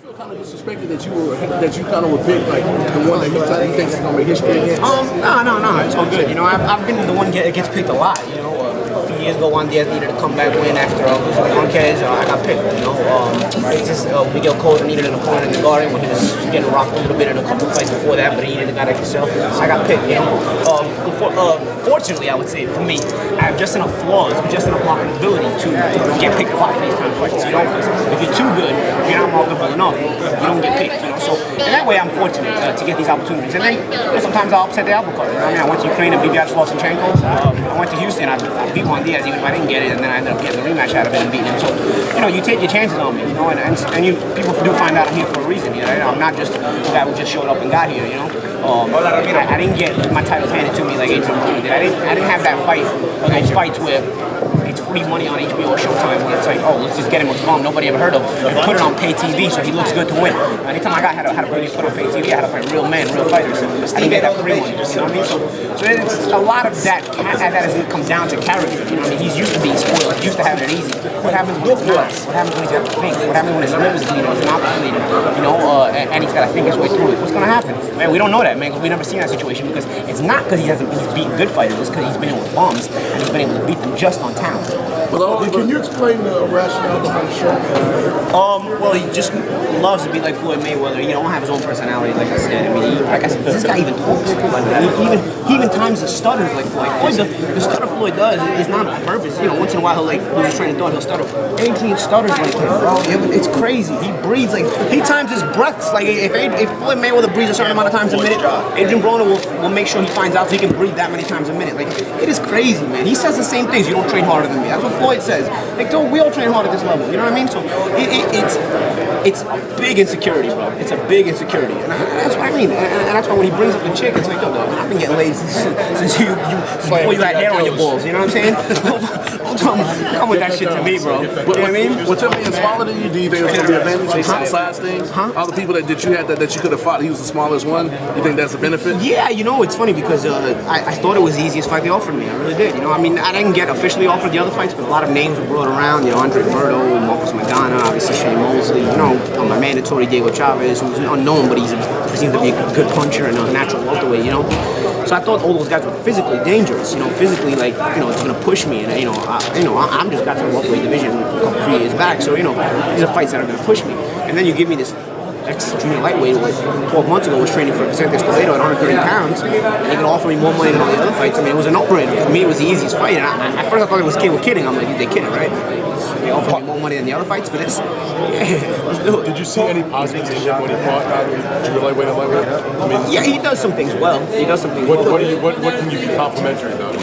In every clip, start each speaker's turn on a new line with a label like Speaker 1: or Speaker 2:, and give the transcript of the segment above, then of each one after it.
Speaker 1: feel kind of disrespected that you kind of were picked like the one that he thinks is gonna make history against?
Speaker 2: No, it's all good. You know, I've been the one that gets picked a lot. You know, a few years ago, Juan Diaz needed to come back win after losing to Marquez. I got picked. You know, Miguel Cotto needed an opponent in the Garden when he was getting rocked a little bit in a couple of fights before that, but he needed a guy like himself. So I got picked. You know, fortunately, I would say for me, I have just enough flaws, just enough ability to get picked a lot for these kind of fights. You know, if you're too good, if you're not marketable enough, you don't get picked. You know, so in that way, I'm fortunate to get these opportunities. And then sometimes I'll upset the apple cart. You know what I mean? I went to Ukraine and beat Losichenko. I went to Houston. I beat Juan Diaz even if I didn't get it, and then I ended up getting the rematch out of it and beating him. So you know, you take your chances on me. You know, and people do find out I'm here for a reason. You know, I'm not just the guy who just showed up and got here. You know. I didn't get my titles handed to me like Adrien Broner did. I didn't have that fight, those fights where it's free money on HBO or Showtime where it's like, oh, let's just get him with a bomb nobody ever heard of. And put it on pay TV so he looks good to win. Anytime I had to really put on pay TV, I had to fight real men, real fighters. I didn't get that free money. You know what I mean? So it's a lot of that has come down to character. You know what I mean? He's used to being spoiled. He's used to having it easy. What happens when he's not? What happens when he's got to think? What happens when his rib is bleeding? His mouth is bleeding? You know, and he's got to think his way through it. What's going to happen? Man, we don't know that, man, because we've never seen that situation because it's not because he's beaten good fighters, it's because he's been in with bombs and he's been able to beat them just on talent.
Speaker 1: Well, can you explain the rationale behind the show?
Speaker 2: Well, he just loves to be like Floyd Mayweather. He don't have his own personality, like I said. I mean, this guy even talks like that. He even times the stutters like Floyd. The stutter Floyd does is not on purpose. You know, once in a while he'll like lose his train of thought, he'll stutter. Adrien stutters like him, bro. It's crazy. He breathes like he times his breaths. Like if Floyd Mayweather breathes a certain amount of times a minute, Adrien Broner will make sure he finds out so he can breathe that many times a minute. Like it is crazy, man. He says the same things. You don't train harder than me. That's what Floyd says. Like, we all train hard at this level. You know what I mean? So it's a big insecurity, bro. It's a big insecurity, and that's what I mean. And that's why when he brings up the chick, it's like, yo, dog, I've been getting laid since before you had hair on your balls. You know what I'm saying? Come with that shit to me, bro. You know what I mean?
Speaker 1: Well, tell me, he's smaller than you. Do you think it's going to be an advantage on size things? All the people that you had that you could have fought, he was the smallest one. You think that's a benefit?
Speaker 2: Yeah, you know, it's funny because I thought it was the easiest fight they offered me. I really did. You know, I mean, I didn't get officially offered the other fights, but a lot of names were brought around. You know, Andre Berto, Marcos Magana, obviously Shane Mosley. You know, my mandatory Diego Chavez, who's unknown, but he seems to be a good puncher and a natural welterweight. You know. So I thought all those guys were physically dangerous, you know, physically like, you know, it's gonna push me, and I'm just got to the welterweight division a few years back, so you know, these are fights that are gonna push me, and then you give me this ex-junior lightweight who 12 months ago was training for Vicente Escobedo at 130 pounds, and he could offer me more money than all the other fights. I mean, it was a no-brainer. For me, it was the easiest fight, and at first I thought it was kidding. I'm like, they kidding, right? They offer me more money than the other fights for this? Yeah, let's do it.
Speaker 3: Did you see any positives in him when he fought junior lightweight and lightweight? I mean,
Speaker 2: yeah, he does some things well. He does some things well.
Speaker 3: What can you be complimentary about?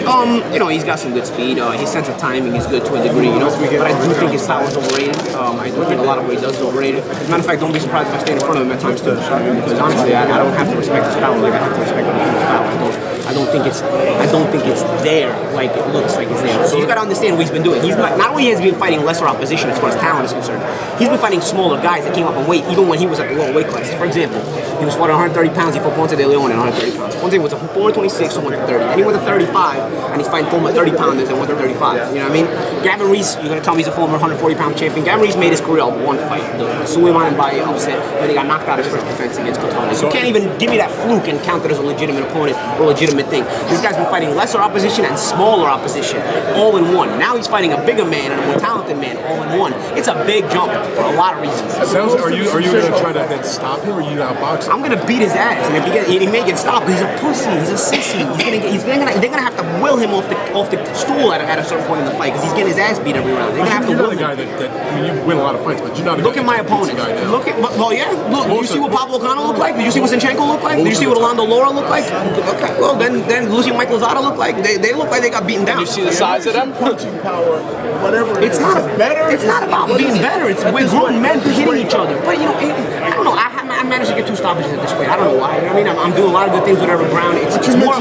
Speaker 2: You know, he's got some good speed. His sense of timing is good to a degree, you know. But I do think his power is overrated. I do think a lot of what he does is overrated. As a matter of fact, don't be surprised if I stand in front of him at times too. Because honestly, I don't have to respect his power like I have to respect other people's power. I don't think it's there like it looks like it's there. So he's got to understand what he's been doing. He's not only has he been fighting lesser opposition as far as talent is concerned, he's been fighting smaller guys that came up in weight even when he was at the lower weight class. For example, he was fighting 130 pounds. He fought Ponce de Leon at 130 pounds. Ponce was a 426 to 130. And he went to 35, and he's fighting former 30 pounders at 135. You know what I mean? Gavin Reese, you're gonna tell me he's a former 140 pound champion. Gavin Reese made his career off one fight, the Suleiman by upset, when he got knocked out his first defense against Katana. So you can't even give me that fluke and count it as a legitimate opponent or a legitimate thing. This guy's been fighting lesser opposition and smaller opposition, all in one. Now he's fighting a bigger man and a more talented man, all in one. It's a big jump for a lot of reasons.
Speaker 3: Are you going to try to then stop him, or are you going to outbox him?
Speaker 2: I'm going to beat his ass, and if he may get stopped, he's a pussy, he's a sissy. They're going to have to will him off the stool at a certain point in the fight, because he's getting his ass beat every round. They're going to have to will him.
Speaker 3: You're not a guy that I mean, you win a lot of fights, but you're not a
Speaker 2: Look at my opponents. Look, did you see what Pablo Cano looked like? Did you see what Zinchenko looked like? Did you see what Orlando Lara looked like? Okay, well, then Lucio Mike Lozada looked like. They look like they got beaten down.
Speaker 4: You see the size of them?
Speaker 1: Punching power, whatever.
Speaker 2: It's not better. It's not about being better. It's we're grown men hitting each other. But you know, I don't know. I managed to get 2 stoppages at this weight. I don't know why. You know what I mean? I'm doing a lot of good things with Everett Brown. It's more.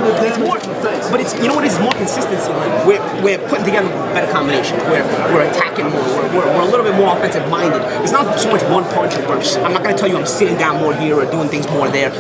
Speaker 2: But it's, you know what? It's more consistency. Like we're putting together a better combination. We're attacking more. We're a little bit more offensive minded. It's not so much one punch or burst. I'm not gonna tell you I'm sitting down more here or doing things more there.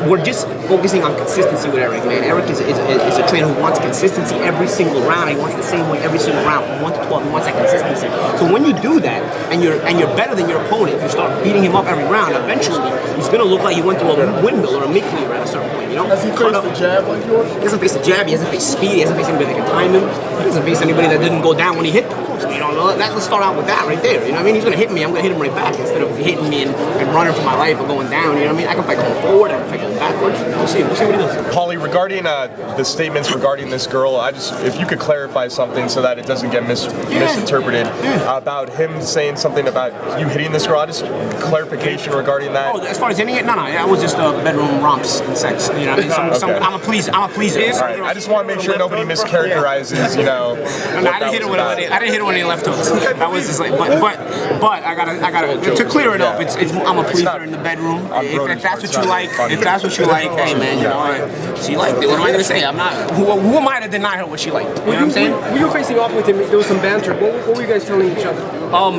Speaker 2: We're just focusing on consistency with Eric, man. Eric is a trainer who wants consistency every single round. He wants the same way every single round from 1 to 12. He wants that consistency. So when you do that and you're better than your opponent, you start beating him up every round. Eventually, he's gonna look like he went through a windmill or a meat cleaver at a certain point. You know?
Speaker 3: Does he face the jab like yours?
Speaker 2: He doesn't face the jab. He doesn't face speed. He doesn't face anybody that can time him. He doesn't face anybody that didn't go down when he hit them. You know, let's start out with that right there. You know what I mean? He's gonna hit me. I'm gonna hit him right back instead of hitting me and running for my life or going down. You know what I mean? I can fight going forward. I can fight going backwards. We'll see. We'll see what he does.
Speaker 4: Paulie, regarding the statements regarding this girl, if you could clarify something so that it doesn't get misinterpreted about him saying something about you hitting this girl. Just clarification regarding that.
Speaker 2: Oh, as far as hitting it, no, that was just bedroom romps and sex. You know what I mean?
Speaker 4: Okay.
Speaker 2: I'm a pleaser. All
Speaker 4: right. I just want to make sure nobody mischaracterizes. You know.
Speaker 2: I didn't hit it with any left hooks. That was just like, but I gotta to clear it up. I'm a pleaser in the bedroom. If that's what you like, hey man, you know, she liked it. What am I gonna say? I'm not. Who am I to deny her what she liked? You know what I'm saying?
Speaker 5: When you were facing off with him, there was some banter. What were you guys telling each other?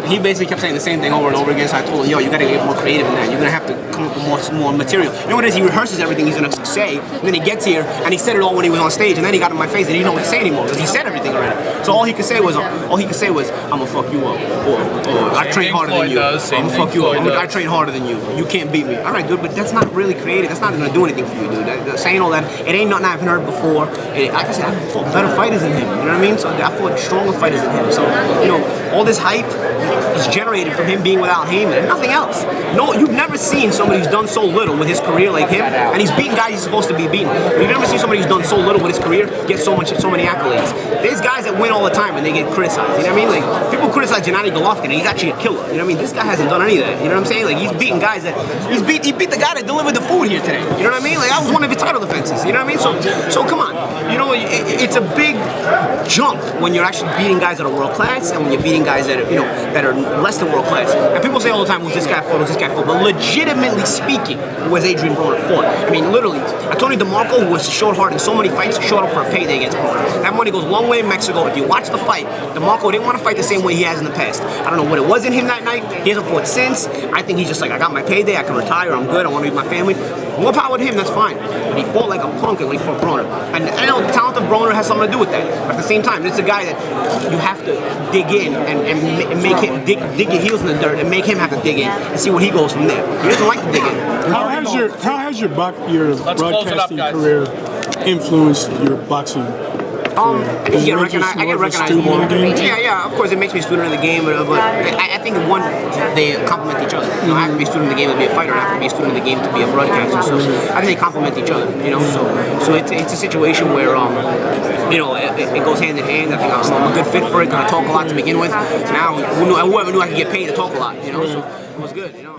Speaker 2: He basically kept saying the same thing over and over again. So I told him, yo, you gotta get more creative than that. You're gonna have to come up with more material. You know what it is? He rehearses everything he's gonna say, and then he gets here and he said it all when he was on stage, and then he got in my face and he didn't know what to say anymore because he said everything already. So all he could say was, I'm gonna fuck you up, or I train harder than you. I'm gonna fuck you up. I train harder than you. You can't beat me. All right, dude, but that's not really creative. That's not gonna do anything for you, dude. Saying all that, it ain't nothing I haven't heard before. Like I said, I fought better fighters than him. You know what I mean? So I fought stronger fighters than him. So you know, all this hype is generated from him being without Heyman and nothing else. No, you've never seen somebody who's done so little with his career like him, and he's beating guys he's supposed to be beating. You've never seen somebody who's done so little with his career get so many accolades. There's guys that win all the time and they get criticized. You know what I mean? Like people criticize Gennady Golovkin and he's actually a killer. You know what I mean? This guy hasn't done any of that. You know what I'm saying? Like he's beating guys that he beat the guy that delivered the food here today. You know what I mean? Like that was one of his title defenses. You know what I mean? So come on. You know, it's a big jump when you're actually beating guys that are world class and when you're beating guys that are, that are less than world class. And people say all the time, who's this guy fought? Who's this guy fought? But legitimately speaking, was Adrien Broner fought? I mean, literally, Tony DeMarco, who was short hard in so many fights, showed up for a payday against Broner. That money goes a long way in Mexico. If you watch the fight, DeMarco didn't want to fight the same way he has in the past. I don't know what it was in him that night. He hasn't fought since. I think he's just like, I got my payday, I can retire, I'm good, I want to be with my family. More power to him, that's fine. But he fought like a punk when he fought Broner. And I know the talent of Broner has something to do with that. But at the same time, it's a guy that you have to dig in and make him dig your heels in the dirt and make him have to dig in and see where he goes from there. He doesn't like to dig in.
Speaker 6: How has your broadcasting career influenced your boxing?
Speaker 2: I get recognized more. Yeah, of course it makes me a student of the game, but I think they complement each other. You know, I have to be a student of the game to be a fighter, and I have to be a student of the game to be a broadcaster. So I think they complement each other. You know, so it's a situation where it goes hand in hand. I think I'm a good fit for it. I talk a lot to begin with. Now whoever knew I could get paid to talk a lot. You know, so it was good. You know.